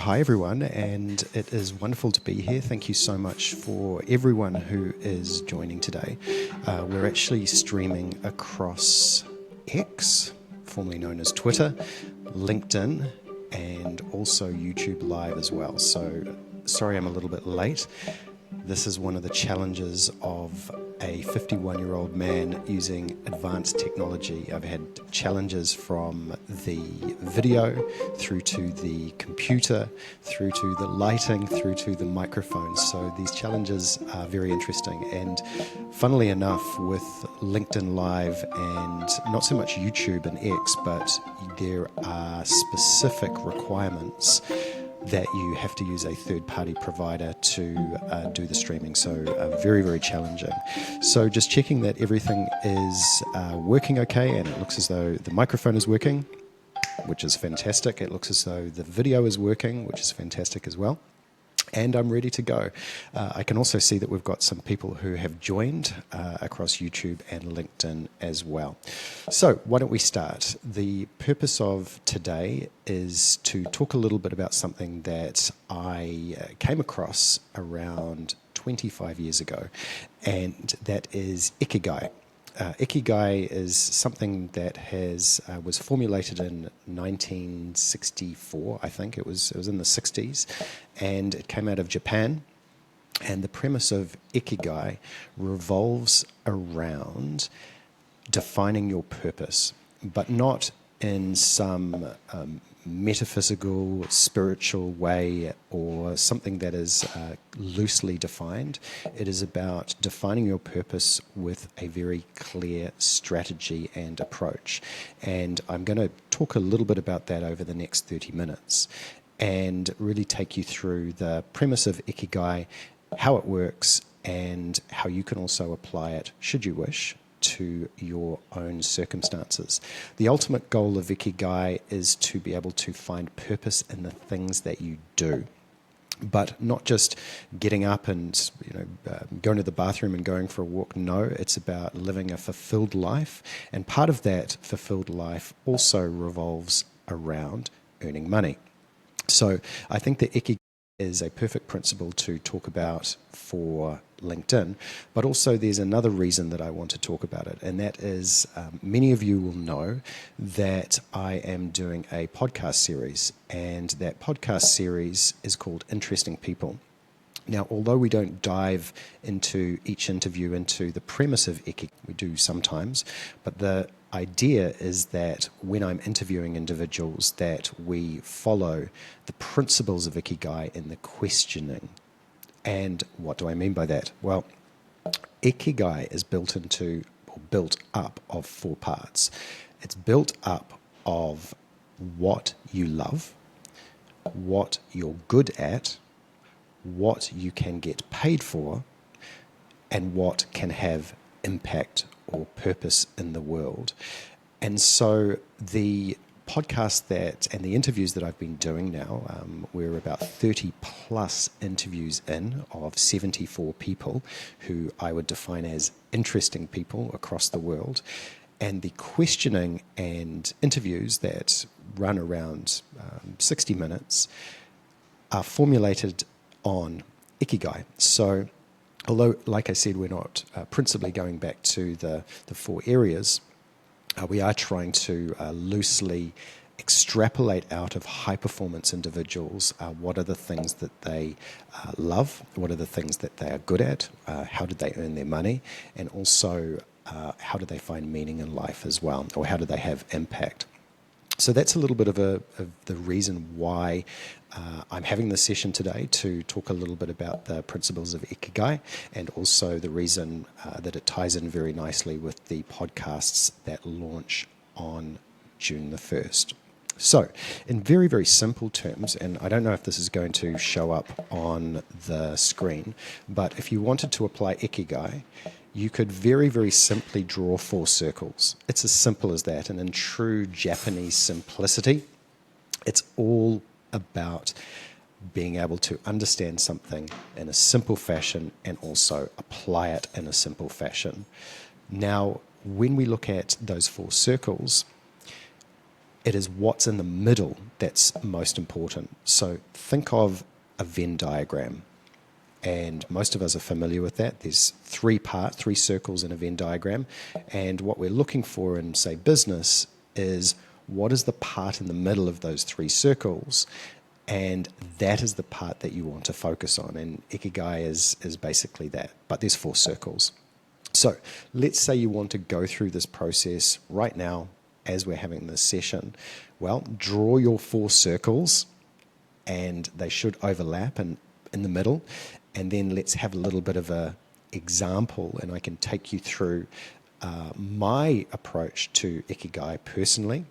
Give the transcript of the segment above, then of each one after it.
Hi, everyone, and it is wonderful to be here. Thank you so much for everyone who is joining today. We're actually streaming across X, formerly known as Twitter, LinkedIn, and also YouTube Live as well. So, sorry I'm a little bit late. This is one of the challenges of a 51-year-old man using advanced technology. I've had challenges from the video through to the computer, through to the lighting, through to the microphone. So these challenges are very interesting. And funnily enough, with LinkedIn Live and not so much YouTube and X, but there are specific requirements that you have to use a third-party provider to do the streaming. So very, very challenging. So just checking that everything is working okay, and it looks as though the microphone is working, which is fantastic. It looks as though the video is working, which is fantastic as well. And I'm ready to go. I can also see that we've got some people who have joined across YouTube and LinkedIn as well. So why don't we start? The purpose of today is to talk a little bit about something that I came across around 25 years ago, and that is Ikigai. Ikigai is something that was formulated in 1964, I think. It was in the 60s, and it came out of Japan. And the premise of Ikigai revolves around defining your purpose, but not in some metaphysical, spiritual way or something that is loosely defined. It is about defining your purpose with a very clear strategy and approach. And I'm going to talk a little bit about that over the next 30 minutes and really take you through the premise of Ikigai, how it works, and how you can also apply it, should you wish, to your own circumstances. The ultimate goal of Ikigai is to be able to find purpose in the things that you do, but not just getting up and going to the bathroom and going for a walk. No, it's about living a fulfilled life, and part of that fulfilled life also revolves around earning money. So I think that Ikigai is a perfect principle to talk about for LinkedIn, but also there's another reason that I want to talk about it, and that is many of you will know that I am doing a podcast series, and that podcast series is called Interesting People. Now, although we don't dive into each interview into the premise of Ikigai, we do sometimes, but the idea is that when I'm interviewing individuals that we follow the principles of Ikigai in the questioning. And what do I mean by that? Well, Ikigai is built up of four parts. It's built up of what you love, what you're good at, what you can get paid for, and what can have impact or purpose in the world. And so the podcast and the interviews that I've been doing now, we're about 30 plus interviews in of 74 people who I would define as interesting people across the world. And the questioning and interviews that run around 60 minutes are formulated on Ikigai. So although, like I said, we're not principally going back to the four areas, we are trying to loosely extrapolate out of high-performance individuals what are the things that they love, what are the things that they are good at, how do they earn their money, and also how do they find meaning in life as well, or how do they have impact. So that's a little bit of the reason why I'm having this session today, to talk a little bit about the principles of Ikigai, and also the reason that it ties in very nicely with the podcasts that launch on June the 1st. So in very, very simple terms, and I don't know if this is going to show up on the screen, but if you wanted to apply Ikigai, you could very, very simply draw four circles. It's as simple as that. And in true Japanese simplicity, it's all about being able to understand something in a simple fashion and also apply it in a simple fashion. Now, when we look at those four circles, It is what's in the middle that's most important. So think of a Venn diagram. And most of us are familiar with that. There's three circles in a Venn diagram. And what we're looking for in, say, business is what is the part in the middle of those three circles? And that is the part that you want to focus on. And Ikigai is basically that. But there's 4 circles. So let's say you want to go through this process right now as we're having this session. Well, draw your 4 circles, and they should overlap in the middle. And then let's have a little bit of a example, and I can take you through my approach to Ikigai personally,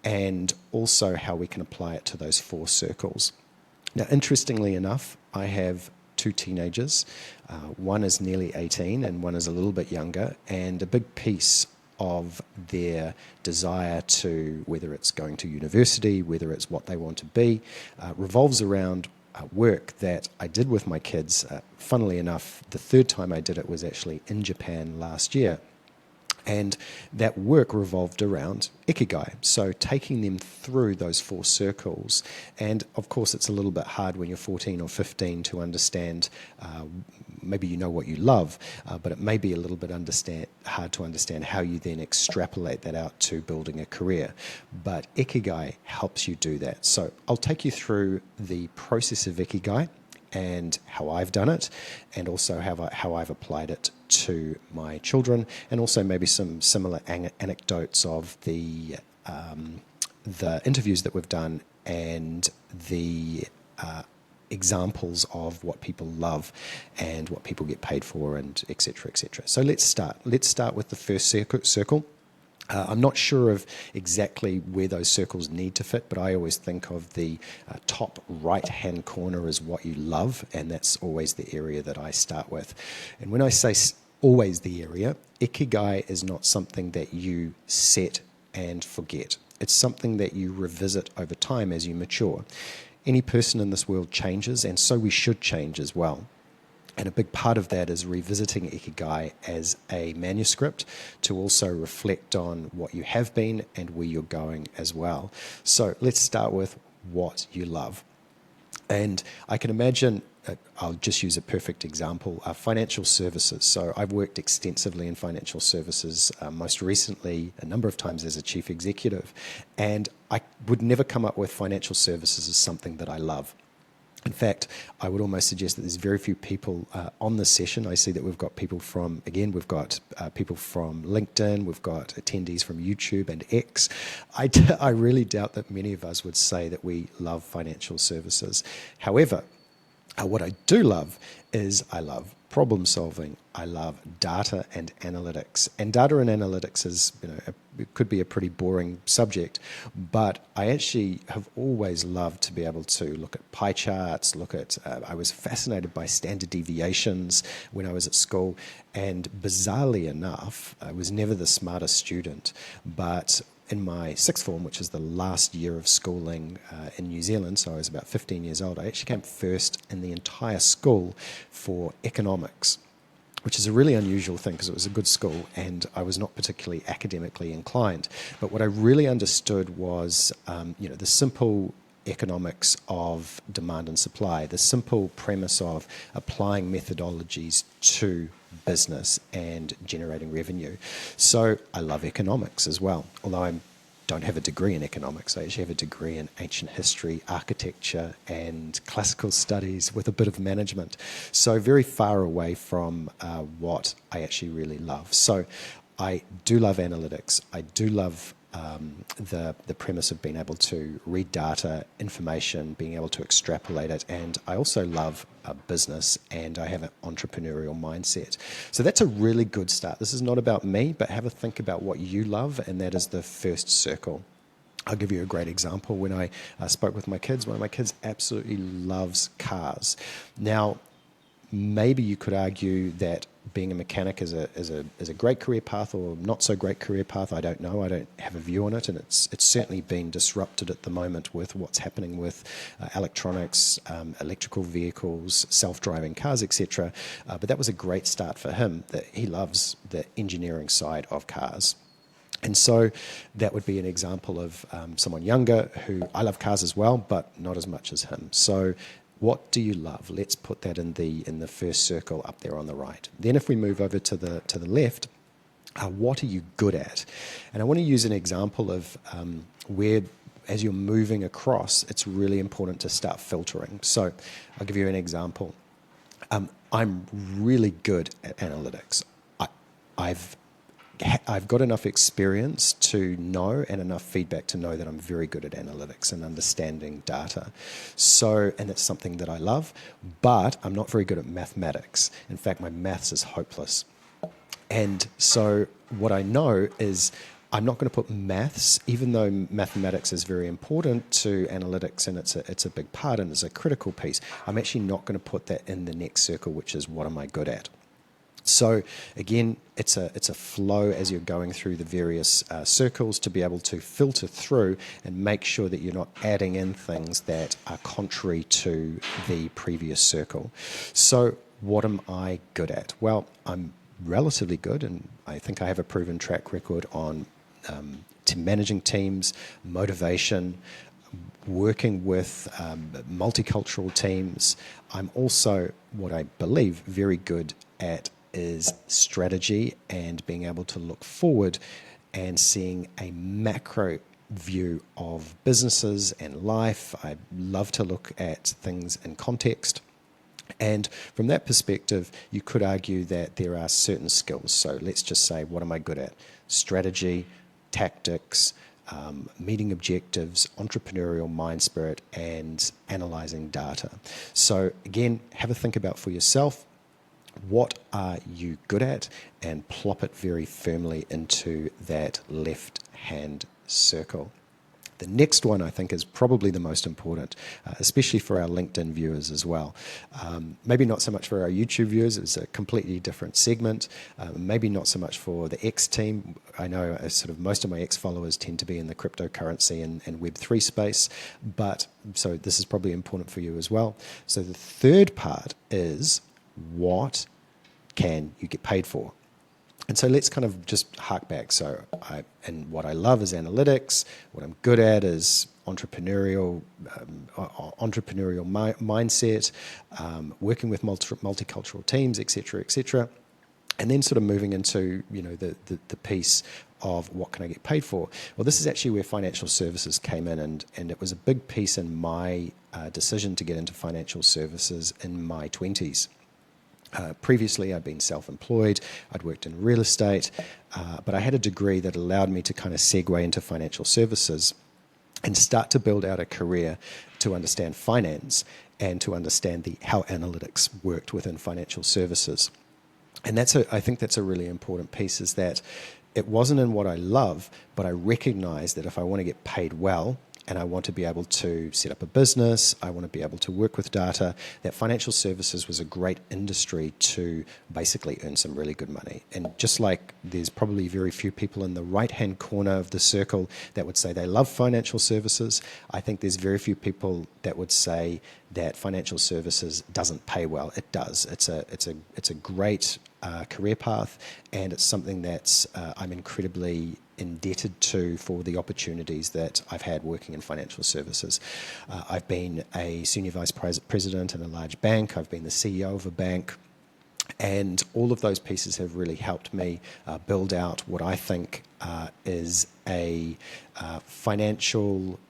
and also how we can apply it to those 4 circles. Now, interestingly enough, I have 2 teenagers. One is nearly 18 and one is a little bit younger, and a big piece of their desire to, whether it's going to university, whether it's what they want to be, revolves around work that I did with my kids. Funnily enough, the 3rd time I did it was actually in Japan last year. And that work revolved around Ikigai, so taking them through those 4 circles. And of course, it's a little bit hard when you're 14 or 15 to understand, maybe you know what you love, but it may be a little bit hard to understand how you then extrapolate that out to building a career. But Ikigai helps you do that. So I'll take you through the process of Ikigai and how I've done it, and also how I've applied it to my children, and also maybe some similar anecdotes of the interviews that we've done, and the examples of what people love and what people get paid for, and et cetera, et cetera. So let's start. Let's start with the first circle. I'm not sure of exactly where those circles need to fit, but I always think of the top right-hand corner as what you love, and that's always the area that I start with. And when I say always the area, Ikigai is not something that you set and forget. It's something that you revisit over time as you mature. Any person in this world changes, and so we should change as well. And a big part of that is revisiting Ikigai as a manuscript to also reflect on what you have been and where you're going as well. So let's start with what you love. And I can imagine, I'll just use a perfect example, financial services. So I've worked extensively in financial services, most recently a number of times as a chief executive. And I would never come up with financial services as something that I love. In fact, I would almost suggest that there's very few people on this session. I see that we've got people from, we've got people from LinkedIn, we've got attendees from YouTube and X. I really doubt that many of us would say that we love financial services. However, what I do love is I love problem solving. I love data and analytics. And data and analytics is, it could be a pretty boring subject, but I actually have always loved to be able to look at pie charts, I was fascinated by standard deviations when I was at school, and bizarrely enough, I was never the smartest student, but in my 6th form, which is the last year of schooling in New Zealand, so I was about 15 years old, I actually came first in the entire school for economics, which is a really unusual thing because it was a good school and I was not particularly academically inclined. But what I really understood was, the simple economics of demand and supply, the simple premise of applying methodologies to business and generating revenue. So I love economics as well, although I don't have a degree in economics. I actually have a degree in ancient history, architecture, and classical studies with a bit of management. So very far away from what I actually really love. So I do love analytics. I do love the premise of being able to read data, information, being able to extrapolate it, and I also love business, and I have an entrepreneurial mindset. So that's a really good start. This is not about me, but have a think about what you love, and that is the first circle. I'll give you a great example. When I spoke with my kids, one of my kids absolutely loves cars. Now, maybe you could argue that being a mechanic is a great career path or not so great career path. I don't know. I don't have a view on it, and it's certainly been disrupted at the moment with what's happening with electronics, electrical vehicles, self-driving cars, etc. But that was a great start for him. That he loves the engineering side of cars. And so that would be an example of someone younger who, I love cars as well, but not as much as him. So what do you love? Let's put that in the first circle up there on the right. Then if we move over to the left, what are you good at? And I want to use an example of where, as you're moving across, it's really important to start filtering. So I'll give you an example. I'm really good at analytics. I've got enough experience to know and enough feedback to know that I'm very good at analytics and understanding data. So, and it's something that I love, but I'm not very good at mathematics. In fact, my maths is hopeless. And so what I know is I'm not going to put maths, even though mathematics is very important to analytics and it's a big part and it's a critical piece, I'm actually not going to put that in the next circle, which is what am I good at? So again, it's a flow as you're going through the various circles to be able to filter through and make sure that you're not adding in things that are contrary to the previous circle. So what am I good at? Well, I'm relatively good, and I think I have a proven track record on managing teams, motivation, working with multicultural teams. I'm also, what I believe, very good at is strategy and being able to look forward and seeing a macro view of businesses and life. I love to look at things in context. And from that perspective, you could argue that there are certain skills. So let's just say, what am I good at? Strategy, tactics, meeting objectives, entrepreneurial mind spirit, and analyzing data. So again, have a think about for yourself. What are you good at? And plop it very firmly into that left-hand circle. The next one I think is probably the most important, especially for our LinkedIn viewers as well. Maybe not so much for our YouTube viewers, it's a completely different segment. Maybe not so much for the X team. I know sort of most of my X followers tend to be in the cryptocurrency and Web3 space, but so this is probably important for you as well. So the third part is, what can you get paid for? And so let's kind of just hark back. So what I love is analytics. What I'm good at is entrepreneurial mindset, working with multicultural teams, et cetera, and then sort of moving into the piece of what can I get paid for. Well, this is actually where financial services came in, and it was a big piece in my decision to get into financial services in my 20s. Previously, I'd been self-employed, I'd worked in real estate, but I had a degree that allowed me to kind of segue into financial services and start to build out a career to understand finance and to understand how analytics worked within financial services. And I think that's a really important piece, is that it wasn't in what I love, but I recognize that if I want to get paid well, and I want to be able to set up a business, I want to be able to work with data, that financial services was a great industry to basically earn some really good money. And just like there's probably very few people in the right-hand corner of the circle that would say they love financial services, I think there's very few people that would say that financial services doesn't pay well. It does. It's a great career path, and it's something that's I'm incredibly indebted to for the opportunities that I've had working in financial services. I've been a senior vice president in a large bank. I've been the CEO of a bank. And all of those pieces have really helped me build out what I think is a financial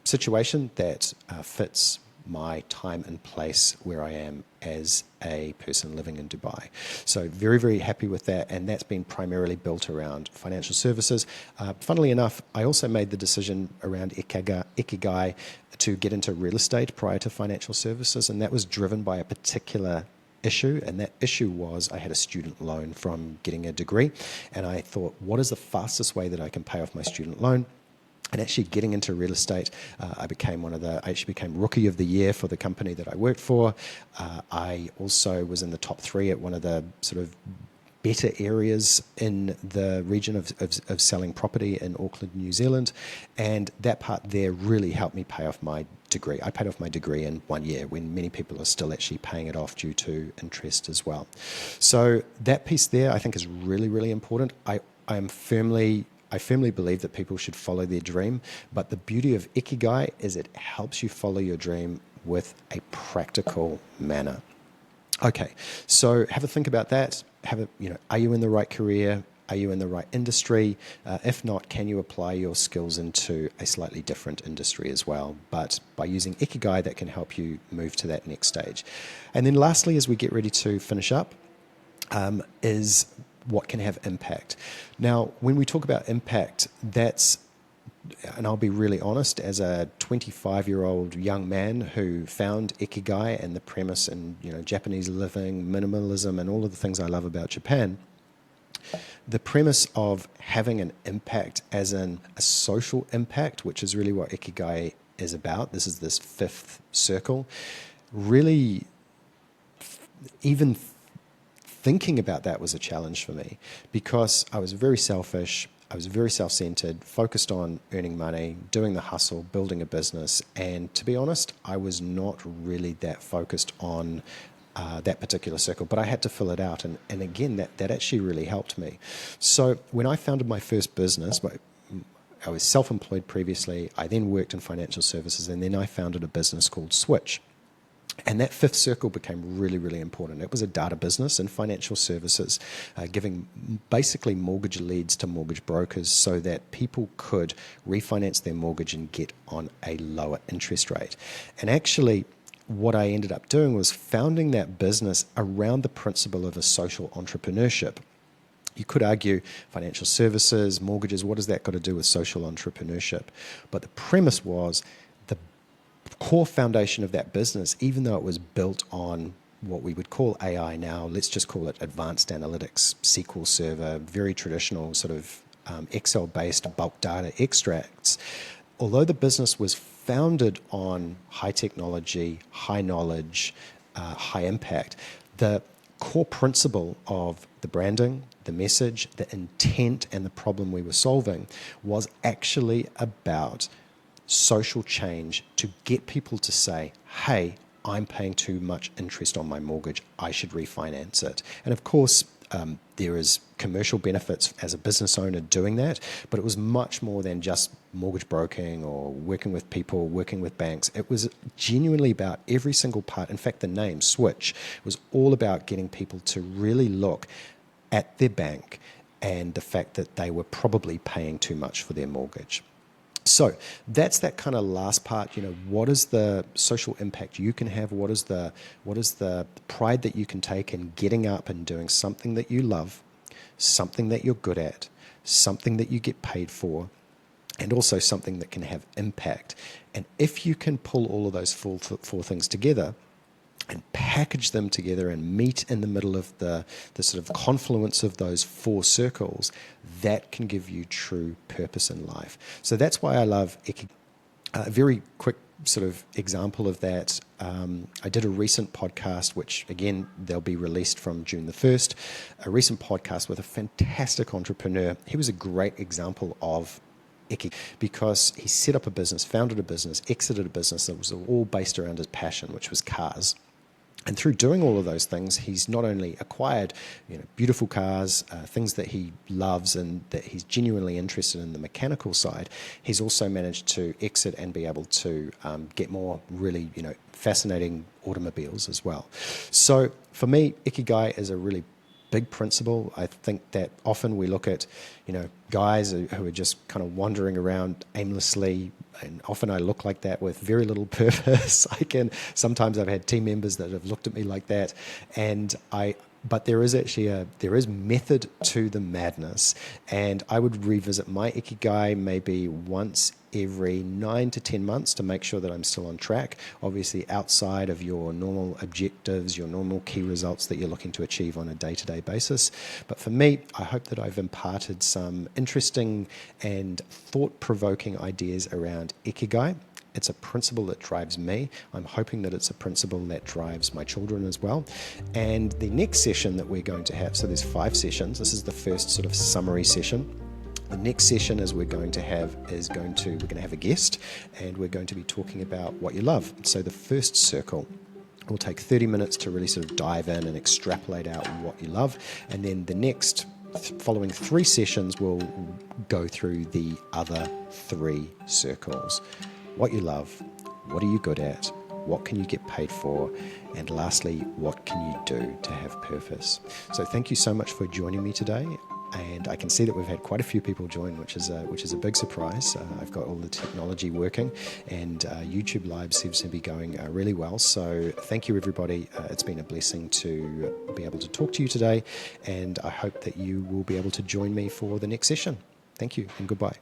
situation that fits my time and place where I am as a person living in Dubai. So very, very happy with that, and that's been primarily built around financial services. Funnily enough, I also made the decision around Ikigai to get into real estate prior to financial services, and that was driven by a particular issue, and that issue was I had a student loan from getting a degree, and I thought, what is the fastest way that I can pay off my student loan? And actually getting into real estate, I actually became Rookie of the Year for the company that I worked for. I also was in the top 3 at one of the sort of better areas in the region of selling property in Auckland, New Zealand. And that part there really helped me pay off my degree. I paid off my degree in 1 year, when many people are still actually paying it off due to interest as well. So that piece there I think is really, really important. I am firmly I firmly believe that people should follow their dream, but the beauty of Ikigai is it helps you follow your dream with a practical manner. Okay, so have a think about that. Are you in the right career? Are you in the right industry? If not, can you apply your skills into a slightly different industry as well? But by using Ikigai, that can help you move to that next stage. And then lastly, as we get ready to finish up, is what can have impact. Now, when we talk about impact, and I'll be really honest, as a 25-year-old young man who found Ikigai and the premise in Japanese living, minimalism, and all of the things I love about Japan, the premise of having an impact as in a social impact, which is really what Ikigai is about, this is this fifth circle, really even thinking about that was a challenge for me because I was very selfish. I was very self-centered, focused on earning money, doing the hustle, building a business. And to be honest, I was not really that focused on that particular circle, but I had to fill it out. And again, that actually really helped me. So when I founded my first business, I was self-employed previously. I then worked in financial services, and then I founded a business called Switch. And that fifth circle became really, really important. It was a data business in financial services, giving basically mortgage leads to mortgage brokers so that people could refinance their mortgage and get on a lower interest rate. And actually, what I ended up doing was founding that business around the principle of a social entrepreneurship. You could argue financial services, mortgages, what has that got to do with social entrepreneurship? But the premise was the core foundation of that business, even though it was built on what we would call AI now, let's just call it advanced analytics, SQL Server, very traditional sort of Excel-based bulk data extracts. Although the business was founded on high technology, high knowledge, high impact, the core principle of the branding, the message, the intent, and the problem we were solving was actually about social change to get people to say, hey, I'm paying too much interest on my mortgage, I should refinance it. And of course, there is commercial benefits as a business owner doing that, but it was much more than just mortgage broking or working with people, working with banks. It was genuinely about every single part. In fact, the name Switch was all about getting people to really look at their bank and the fact that they were probably paying too much for their mortgage. So that's that kind of last part. What is the social impact you can have? What is the pride that you can take in getting up and doing something that you love, something that you're good at, something that you get paid for, and also something that can have impact. And if you can pull all of those four things together and package them together and meet in the middle of the sort of confluence of those four circles, that can give you true purpose in life. So that's why I love Ikigai. A very quick sort of example of that, I did a recent podcast, which again, they'll be released from June the 1st, a recent podcast with a fantastic entrepreneur. He was a great example of Ikigai because he set up a business, founded a business, exited a business that was all based around his passion, which was cars. And through doing all of those things, he's not only acquired beautiful cars, things that he loves and that he's genuinely interested in the mechanical side, he's also managed to exit and be able to get more really fascinating automobiles as well. So for me, Ikigai is a really big principle. I think that often we look at guys who are just kind of wandering around aimlessly, and often I look like that with very little purpose. Sometimes I've had team members that have looked at me like that, but there is actually there is method to the madness, and I would revisit my Ikigai maybe once every 9 to 10 months to make sure that I'm still on track, obviously outside of your normal objectives, your normal key results that you're looking to achieve on a day-to-day basis. But for me, I hope that I've imparted some interesting and thought-provoking ideas around Ikigai. It's a principle that drives me. I'm hoping that it's a principle that drives my children as well. And the next session that we're going to have, so there's 5 sessions. This is the first sort of summary session. The next session we're going to have a guest, and we're going to be talking about what you love. So the first circle will take 30 minutes to really sort of dive in and extrapolate out what you love. And then the next following 3 sessions, we'll go through the other 3 circles. What you love, what are you good at, what can you get paid for, and lastly, what can you do to have purpose? So thank you so much for joining me today. And I can see that we've had quite a few people join, which is a big surprise. I've got all the technology working, and YouTube Live seems to be going really well. So thank you, everybody. It's been a blessing to be able to talk to you today, and I hope that you will be able to join me for the next session. Thank you, and goodbye.